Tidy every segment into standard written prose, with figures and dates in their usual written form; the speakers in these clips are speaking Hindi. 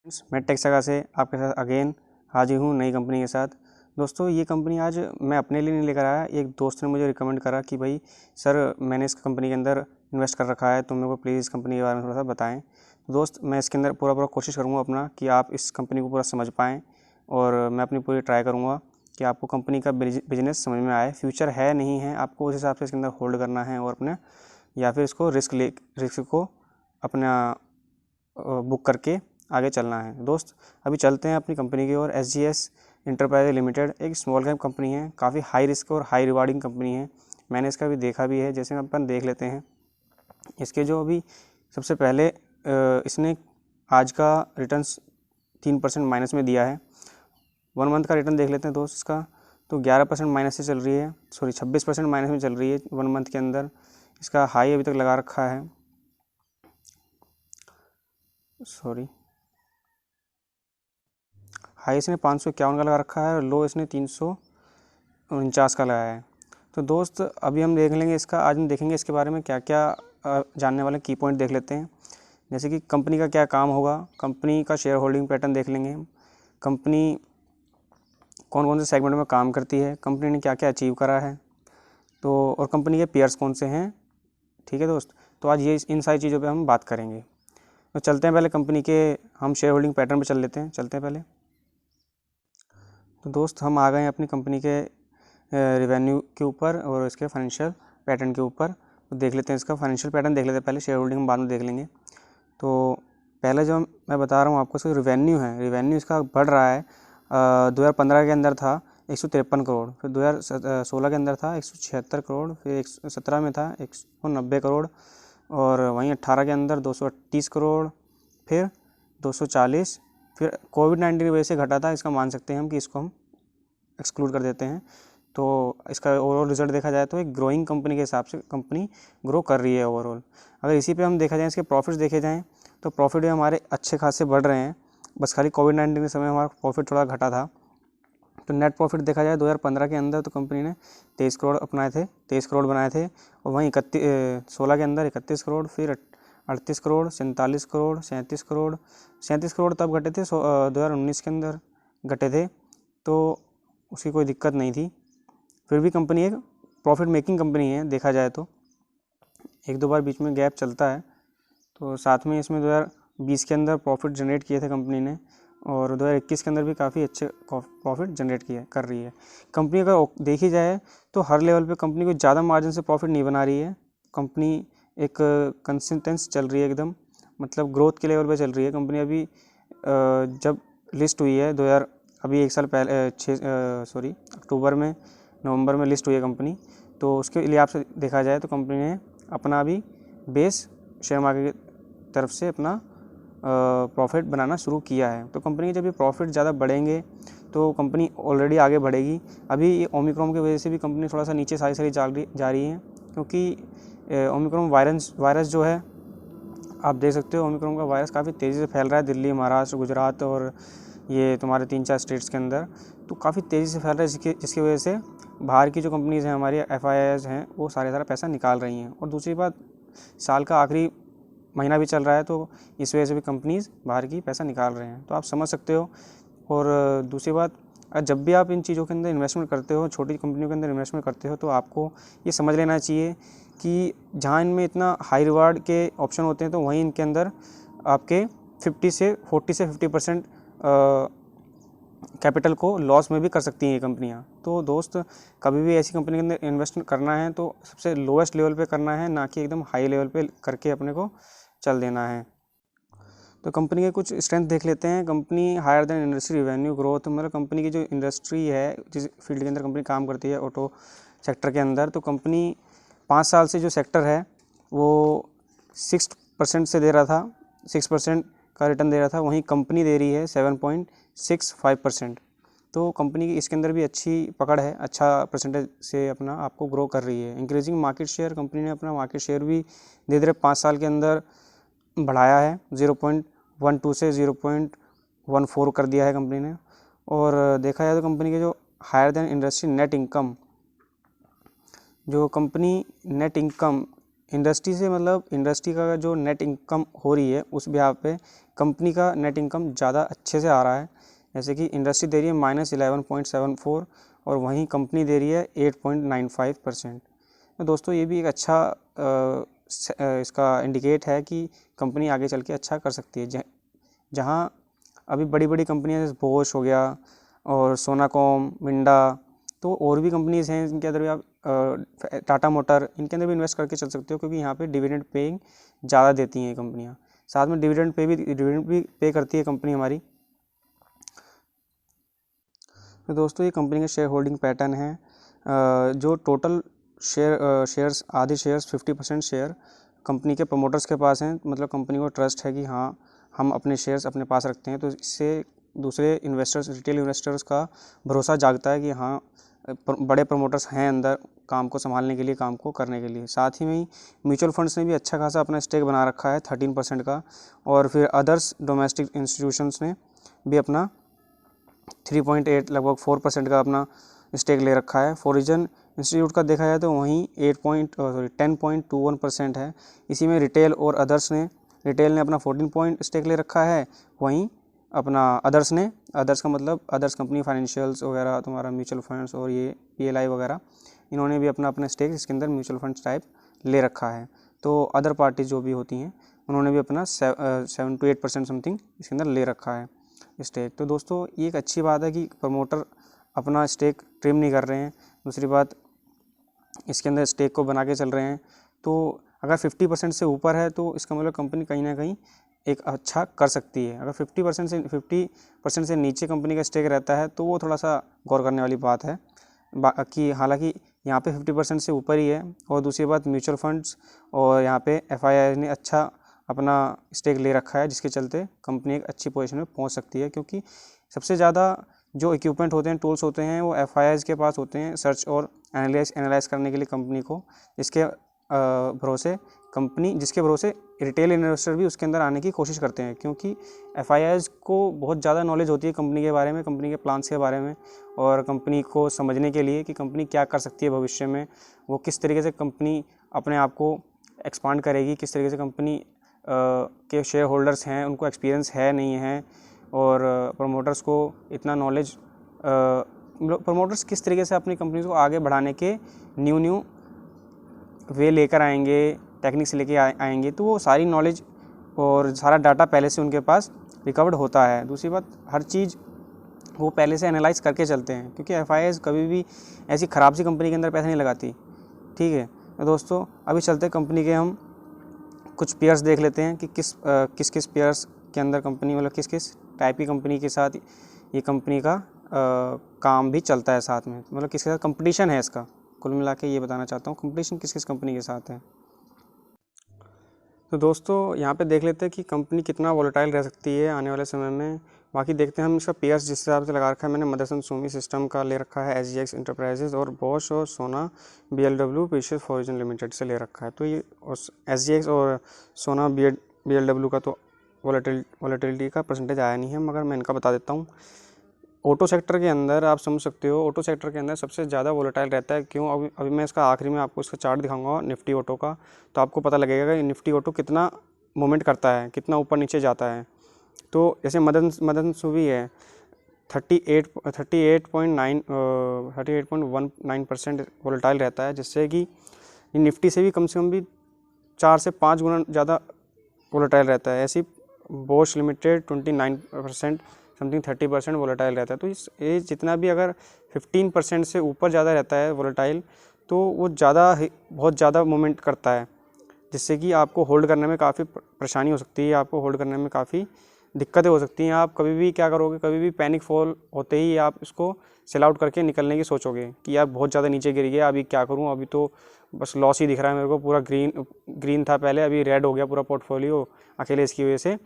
मैं टेक्सागा से आपके साथ अगेन हाजिर हूँ नई कंपनी के साथ। दोस्तों ये कंपनी आज मैं अपने लिए नहीं लेकर आया, एक दोस्त ने मुझे रिकमेंड करा कि भाई सर मैंने इस कंपनी के अंदर इन्वेस्ट कर रखा है, तो मेरे को प्लीज़ इस कंपनी के बारे में थोड़ा सा बताएं। तो दोस्त मैं इसके अंदर पूरा कोशिश करूँगा अपना कि आप इस कंपनी को पूरा समझ पाएँ, और मैं अपनी पूरी ट्राई करूँगा कि आपको कंपनी का बिजनेस समझ में आए, फ्यूचर है नहीं है आपको उस हिसाब से इसके अंदर होल्ड करना है और अपने या फिर इसको रिस्क को अपना बुक करके आगे चलना है। दोस्त अभी चलते हैं अपनी कंपनी की ओर। SGS इंटरप्राइज लिमिटेड एक स्मॉल कैप कंपनी है, काफ़ी हाई रिस्क और हाई रिवार्डिंग कंपनी है। मैंने इसका भी देखा भी है, जैसे अपन देख लेते हैं इसके जो अभी सबसे पहले इसने आज का रिटर्न्स 3% माइनस में दिया है। 1 मंथ का रिटर्न देख लेते हैं दोस्त इसका, तो 11% माइनस से चल रही है, 26% माइनस में चल रही है 1 मंथ के अंदर। इसका हाई अभी तक लगा रखा है, हाई इसने 551 का लगा रखा है और लो इसने 349 का लगाया है। तो दोस्त अभी हम देख लेंगे इसका, आज हम देखेंगे इसके बारे में क्या क्या जानने वाले की पॉइंट देख लेते हैं। जैसे कि कंपनी का क्या काम होगा, कंपनी का शेयर होल्डिंग पैटर्न देख लेंगे, कंपनी कौन कौन से सेगमेंट में काम करती है, कंपनी ने क्या क्या अचीव करा है, तो और कंपनी के पेयर्स कौन से हैं। ठीक है दोस्त, तो आज ये इन सारी चीज़ों पे हम बात करेंगे। तो चलते हैं पहले कंपनी के, हम शेयर होल्डिंग पैटर्न पे चलते हैं पहले। तो दोस्त हम आ गए हैं अपनी कंपनी के रिवेन्यू के ऊपर और इसके फाइनेंशियल पैटर्न के ऊपर। तो देख लेते हैं इसका फाइनेंशियल पैटर्न देख लेते हैं पहले, शेयर होल्डिंग हम बाद में देख लेंगे। तो पहले जो मैं बता रहा हूँ आपको, इसका रिवेन्यू है, रिवेन्यू इसका बढ़ रहा है। 2015 के अंदर था 153 करोड़, फिर 2016 के अंदर था 176 करोड़, फिर 2017 में था 190 करोड़, और वहीं 18 के अंदर 238 करोड़, फिर 240, फिर कोविड-19 की वजह से घटा था। इसका मान सकते हैं हम कि इसको हम एक्सक्लूड कर देते हैं। तो इसका ओवरऑल रिजल्ट देखा जाए तो एक ग्रोइंग कंपनी के हिसाब से कंपनी ग्रो कर रही है ओवरऑल। अगर इसी पे हम देखा जाए, इसके प्रॉफिट्स देखे जाएँ तो प्रॉफिट भी हमारे अच्छे खासे बढ़ रहे हैं, बस खाली कोविड-19 के समय हमारा प्रॉफिट थोड़ा घटा था। तो नेट प्रॉफिट देखा जाए 2015 के अंदर तो कंपनी ने 23 करोड़ अपनाए थे, 23 करोड़ बनाए थे, और वहीं 16 के अंदर 31 करोड़, फिर 38 करोड़, 47 करोड़, 37 करोड़ तब घटे थे 2019 के अंदर घटे थे, तो उसकी कोई दिक्कत नहीं थी। फिर भी कंपनी एक प्रॉफिट मेकिंग कंपनी है देखा जाए तो, 1-2 बार बीच में गैप चलता है। तो साथ में इसमें 2020 के अंदर प्रॉफिट जनरेट किए थे कंपनी ने, और 2021 के अंदर भी काफ़ी अच्छे प्रॉफिट जनरेट कर रही है कंपनी। अगर देखी जाए तो हर लेवल पे कंपनी को ज़्यादा मार्जिन से प्रॉफिट नहीं बना रही है, कंपनी एक कंसिस्टेंस चल रही है एकदम, मतलब ग्रोथ के लेवल पे चल रही है कंपनी। अभी जब लिस्ट हुई है अभी 1 साल पहले अक्टूबर में नवंबर में लिस्ट हुई है कंपनी, तो उसके लिहाज से देखा जाए तो कंपनी ने अपना भी बेस शेयर मार्केट की तरफ से अपना प्रॉफिट बनाना शुरू किया है। तो कंपनी के जब ये प्रॉफिट ज़्यादा बढ़ेंगे तो कंपनी ऑलरेडी आगे बढ़ेगी। अभी ये ओमिक्रॉन की वजह से भी कंपनी थोड़ा सा नीचे सारी जा रही है, क्योंकि ओमिक्रॉन वायरस जो है, आप देख सकते हो ओमिक्रॉन का वायरस काफ़ी तेज़ी से फैल रहा है दिल्ली, महाराष्ट्र, गुजरात और ये तुम्हारे 3-4 स्टेट्स के अंदर, तो काफ़ी तेज़ी से फैल रहा है, जिसकी वजह से बाहर की जो कंपनीज़ हैं हमारी FIIs हैं वो सारा पैसा निकाल रही हैं। और दूसरी बात, साल का आखिरी महीना भी चल रहा है, तो इस वजह से भी कंपनीज़ बाहर की पैसा निकाल रहे हैं, तो आप समझ सकते हो। और दूसरी बात, जब भी आप इन चीज़ों के अंदर इन्वेस्टमेंट करते हो, छोटी कंपनियों के अंदर इन्वेस्टमेंट करते हो, तो आपको ये समझ लेना चाहिए कि जहाँ इनमें इतना हाई रिवार्ड के ऑप्शन होते हैं, तो वहीं इनके अंदर आपके 40 से 50% कैपिटल को लॉस में भी कर सकती हैं ये कंपनियां। तो दोस्त कभी भी ऐसी कंपनी के अंदर इन्वेस्ट करना है तो सबसे लोएस्ट लेवल पे करना है, ना कि एकदम हाई लेवल पे करके अपने को चल देना है। तो कंपनी के कुछ स्ट्रेंथ देख लेते हैं। Company higher than industry revenue growth, मतलब कंपनी की जो इंडस्ट्री है, जिस फील्ड के अंदर कंपनी काम करती है, ऑटो सेक्टर के अंदर, तो कंपनी 5 साल से जो सेक्टर है वो 6% से दे रहा था, 6% का रिटर्न दे रहा था, वहीं कंपनी दे रही है 7.65%। तो कंपनी की इसके अंदर भी अच्छी पकड़ है, अच्छा परसेंटेज से अपना आपको ग्रो कर रही है। इंक्रीजिंग मार्केट शेयर, कंपनी ने अपना मार्केट शेयर भी धीरे धीरे 5 साल के अंदर बढ़ाया है, 0.12 से 0.14 कर दिया है कंपनी ने। और देखा जाए तो कंपनी के जो higher than industry net income, जो कंपनी नेट इनकम इंडस्ट्री से मतलब इंडस्ट्री का जो नेट इनकम हो रही है उस बिहाफ पे कंपनी का नेट इनकम ज़्यादा अच्छे से आ रहा है। जैसे कि इंडस्ट्री दे रही है -11.74 और वहीं कंपनी दे रही है 8.95%। तो दोस्तों ये भी एक अच्छा इसका इंडिकेट है कि कंपनी आगे चल के अच्छा कर सकती है। जहाँ अभी बड़ी बड़ी कंपनियाँ जैसे बोश हो गया और सोनाकॉम, मिंडा, तो और भी कंपनीज़ हैं जिनके अंदर भी आप टाटा मोटर, इनके अंदर भी इन्वेस्ट करके चल सकते हो, क्योंकि यहाँ पे डिविडेंड पेइंग ज़्यादा देती हैं ये कंपनियाँ। साथ में डिविडेंड भी पे करती है कंपनी हमारी। तो दोस्तों ये कंपनी का शेयर होल्डिंग पैटर्न है। जो टोटल शेयर्स आधे शेयर्स 50% शेयर कंपनी के प्रमोटर्स के पास हैं, मतलब कंपनी को ट्रस्ट है कि हाँ हम अपने शेयर्स अपने पास रखते हैं, तो इससे दूसरे इन्वेस्टर्स, रिटेल इन्वेस्टर्स का भरोसा जागता है कि हाँ बड़े प्रमोटर्स हैं अंदर काम को संभालने के लिए, काम को करने के लिए। साथ ही में म्यूचुअल फंड्स ने भी अच्छा खासा अपना स्टेक बना रखा है 13% का, और फिर अदर्स डोमेस्टिक इंस्टीट्यूशंस ने भी अपना 3.8 लगभग 4% का अपना स्टेक ले रखा है। फॉरिजन इंस्टीट्यूट का देखा जाए तो वहीं 10.21% है। इसी में रिटेल और अदर्स ने, रिटेल ने अपना 14 पॉइंट स्टेक ले रखा है, वहीं अपना अदर्स ने, अदर्स का मतलब अदर्स कंपनी फाइनेंशियल्स वगैरह, तुम्हारा म्यूचुअल फंड्स और ये PLI वगैरह, इन्होंने भी अपना अपना स्टेक इसके अंदर म्यूचुअल फंड्स टाइप ले रखा है। तो अदर पार्टीज जो भी होती हैं उन्होंने भी अपना 7 to 8% समथिंग इसके अंदर ले रखा है स्टेक। तो दोस्तों ये एक अच्छी बात है कि प्रमोटर अपना स्टेक ट्रिम नहीं कर रहे हैं। दूसरी बात, इसके अंदर स्टेक को बना के चल रहे हैं। तो अगर 50% से ऊपर है तो इसका मतलब कंपनी कहीं ना कहीं एक अच्छा कर सकती है। अगर 50% से नीचे कंपनी का स्टेक रहता है तो वो थोड़ा सा गौर करने वाली बात है कि हालांकि यहाँ पे 50% से ऊपर ही है। और दूसरी बात, म्यूचुअल फंड्स और यहाँ पे FII ने अच्छा अपना स्टेक ले रखा है, जिसके चलते कंपनी एक अच्छी पोजीशन में पहुँच सकती है, क्योंकि सबसे ज़्यादा जो इक्विपमेंट होते हैं, टूल्स होते हैं, वो FIIs के पास होते हैं सर्च और एनालाइज करने के लिए कंपनी को। इसके भरोसे कंपनी, जिसके भरोसे रिटेल इन्वेस्टर भी उसके अंदर आने की कोशिश करते हैं, क्योंकि FIIs को बहुत ज़्यादा नॉलेज होती है कंपनी के बारे में, कंपनी के प्लान्स के बारे में, और कंपनी को समझने के लिए कि कंपनी क्या कर सकती है भविष्य में, वो किस तरीके से कंपनी अपने आप को एक्सपांड करेगी, किस तरीके से कंपनी के शेयर होल्डर्स हैं उनको एक्सपीरियंस है नहीं है, और प्रमोटर्स को इतना नॉलेज, प्रमोटर्स किस तरीके से अपनी कंपनी को आगे बढ़ाने के न्यू वे लेकर आएंगे, टेक्निक्स लेके आएंगे, तो वो सारी नॉलेज और सारा डाटा पहले से उनके पास रिकवर्ड होता है। दूसरी बात, हर चीज़ वो पहले से एनालाइज करके चलते हैं, क्योंकि FIIs कभी भी ऐसी ख़राब सी कंपनी के अंदर पैसा नहीं लगाती। ठीक है तो दोस्तों, अभी चलते हैं कंपनी के हम कुछ पेयर्स देख लेते हैं कि किस पेयर्स के अंदर कंपनी, मतलब किस किस टाइप की कंपनी के साथ ये कंपनी का काम भी चलता है साथ में, मतलब किसके साथ कंपटीशन है इसका। कुल मिला के ये बताना चाहता हूँ कंपटीशन किस किस कंपनी के साथ है। तो दोस्तों यहाँ पे देख लेते हैं कि कंपनी कितना वोलेटाइल रह सकती है आने वाले समय में। बाकी देखते हैं हम इसका पेयर्स जिस हिसाब से लगा रखा है मैंने, मदरसन सुमी सिस्टम का ले रखा है, SGX इंटरप्राइजेज, और बॉश और सोना BLW प्रीशियस फॉर्च्यून लिमिटेड से ले रखा है। तो ये SGX और सोना BLW का तो वोलेटिलिटी का परसेंटेज आया नहीं है, मगर मैं इनका बता देता हूँ। ऑटो सेक्टर के अंदर आप समझ सकते हो, ऑटो सेक्टर के अंदर सबसे ज़्यादा वोलेटाइल रहता है। क्यों? अभी मैं इसका आखिरी में आपको इसका चार्ट दिखाऊंगा निफ्टी ऑटो का, तो आपको पता लगेगा कि निफ्टी ऑटो कितना मूवमेंट करता है, कितना ऊपर नीचे जाता है। तो जैसे मदन सुवी है 38.19% वोलेटाइल रहता है, जिससे कि निफ्टी से भी 4 से 5 गुना ज़्यादा वोलेटाइल रहता है। ऐसी बोश लिमिटेड 29% समथिंग 30% वोलेटाइल रहता है। तो ये जितना भी अगर 15% से ऊपर ज़्यादा रहता है वोलेटाइल, तो वो बहुत ज़्यादा मूवमेंट करता है, जिससे कि आपको होल्ड करने में काफ़ी परेशानी हो सकती है, आपको होल्ड करने में काफ़ी दिक्कतें हो सकती हैं। आप कभी भी क्या करोगे, कभी भी पैनिक फॉल होते ही आप इसको सेल आउट करके निकलने की सोचोगे कि यार बहुत ज़्यादा नीचे गिर गया, अभी क्या करूं, अभी तो बस लॉस ही दिख रहा है मेरे को, पूरा ग्रीन था पहले, अभी रेड हो गया पूरा पोर्टफोलियो अकेले इसकी वजह से।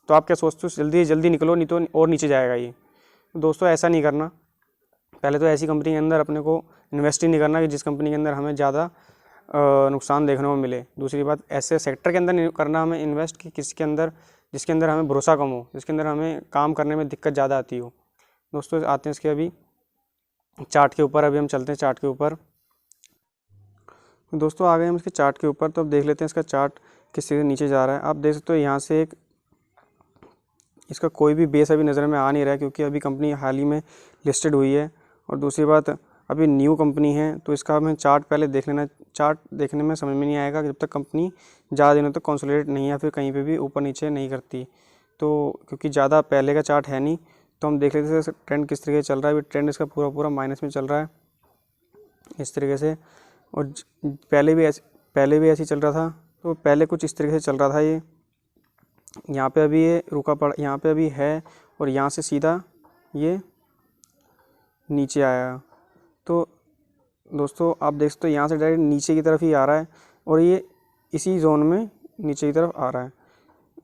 तो आप क्या सोचते हो, जल्दी निकलो, नहीं तो और नीचे जाएगा ये। दोस्तों ऐसा नहीं करना। पहले तो ऐसी कंपनी के अंदर अपने को इन्वेस्ट ही नहीं करना कि जिस कंपनी के अंदर हमें ज़्यादा नुकसान देखने को मिले। दूसरी बात, ऐसे सेक्टर के अंदर नहीं करना हमें इन्वेस्ट कि जिसके अंदर हमें भरोसा कम हो, जिसके अंदर हमें काम करने में दिक्कत ज़्यादा आती हो। दोस्तों आते हैं इसके अभी चार्ट के ऊपर, अभी हम चलते हैं चार्ट के ऊपर। तो दोस्तों आ गए हम इसके चार्ट के ऊपर। तो अब देख लेते हैं इसका चार्ट किस तरह से नीचे जा रहा है। आप देख सकते हो यहाँ से एक इसका कोई भी बेस अभी नज़र में आ नहीं रहा है, क्योंकि अभी कंपनी हाल ही में लिस्टेड हुई है। और दूसरी बात, अभी न्यू कंपनी है, तो इसका हमें चार्ट पहले देख लेना। चार्ट देखने में समझ में नहीं आएगा जब तक कंपनी ज़्यादा दिनों तक कंसोलिडेट नहीं या फिर कहीं पे भी ऊपर नीचे नहीं करती। तो क्योंकि ज़्यादा पहले का चार्ट है नहीं, तो हम देख लेते हैं ट्रेंड किस तरीके से चल रहा है। अभी ट्रेंड इसका पूरा माइनस में चल रहा है इस तरीके से। और पहले भी ऐसे ही चल रहा था। तो पहले कुछ इस तरीके से चल रहा था। ये यहाँ पे अभी ये रुका पड़ा, यहाँ पे अभी है, और यहाँ से सीधा ये नीचे आया। तो दोस्तों आप देख सकते हो यहाँ से डायरेक्ट नीचे की तरफ ही आ रहा है, और ये इसी जोन में नीचे की तरफ आ रहा है।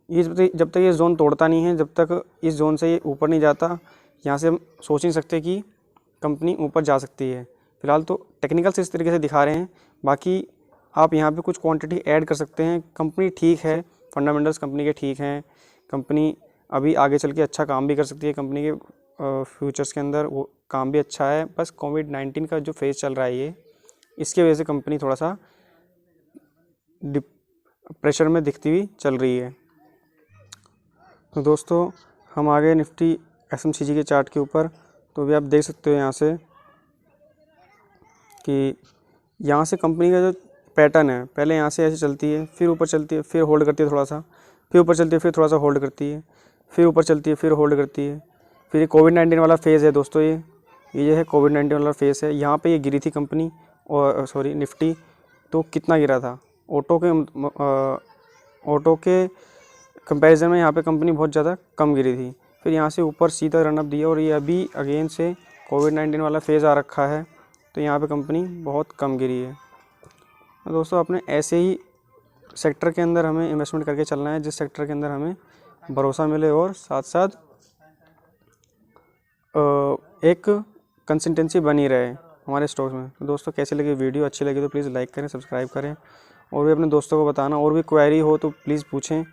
ये जब तक ये जोन तोड़ता नहीं है, जब तक इस जोन से ये ऊपर नहीं जाता, यहाँ से हम सोच नहीं सकते कि कंपनी ऊपर जा सकती है। फिलहाल तो टेक्निकल से इस तरीके से दिखा रहे हैं, बाकी आप यहाँ पे कुछ क्वांटिटी ऐड कर सकते हैं। कंपनी ठीक है, फंडामेंटल्स कंपनी के ठीक हैं। कंपनी अभी आगे चल के अच्छा काम भी कर सकती है। कंपनी के फ्यूचर्स के अंदर वो काम भी अच्छा है। बस कोविड-19 का जो फेज़ चल रहा है ये, इसकी वजह से कंपनी थोड़ा सा प्रेशर में दिखती हुई चल रही है। तो दोस्तों हम आ गए निफ्टी एसएमसीजी के चार्ट के ऊपर। तो अभी आप देख सकते हो यहाँ से कि यहाँ से कंपनी का जो पैटर्न है, पहले यहाँ से ऐसे चलती है, फिर ऊपर चलती है, फिर होल्ड करती है थोड़ा सा, फिर ऊपर चलती है, फिर थोड़ा सा होल्ड करती है, फिर ऊपर चलती है, फिर होल्ड करती है। फिर ये कोविड-19 वाला फेज़ है दोस्तों। ये जो है कोविड-19 वाला फेज़ है। यहाँ पे ये गिरी थी कंपनी, और निफ्टी। तो कितना गिरा था ऑटो के कंपैरिजन में यहाँ पे कंपनी बहुत ज़्यादा कम गिरी थी। फिर यहाँ से ऊपर सीधा रनअप दिया, और ये अभी अगेन से कोविड-19 वाला फेज़ आ रखा है, तो यहाँ पे कंपनी बहुत कम गिरी है। तो दोस्तों अपने ऐसे ही सेक्टर के अंदर हमें इन्वेस्टमेंट करके चलना है, जिस सेक्टर के अंदर हमें भरोसा मिले और साथ साथ एक कंसिस्टेंसी बनी रहे हमारे स्टॉक्स में। तो दोस्तों कैसे लगी वीडियो, अच्छी लगी तो प्लीज़ लाइक करें, सब्सक्राइब करें, और भी अपने दोस्तों को बताना। और भी क्वेरी हो तो प्लीज़ पूछें।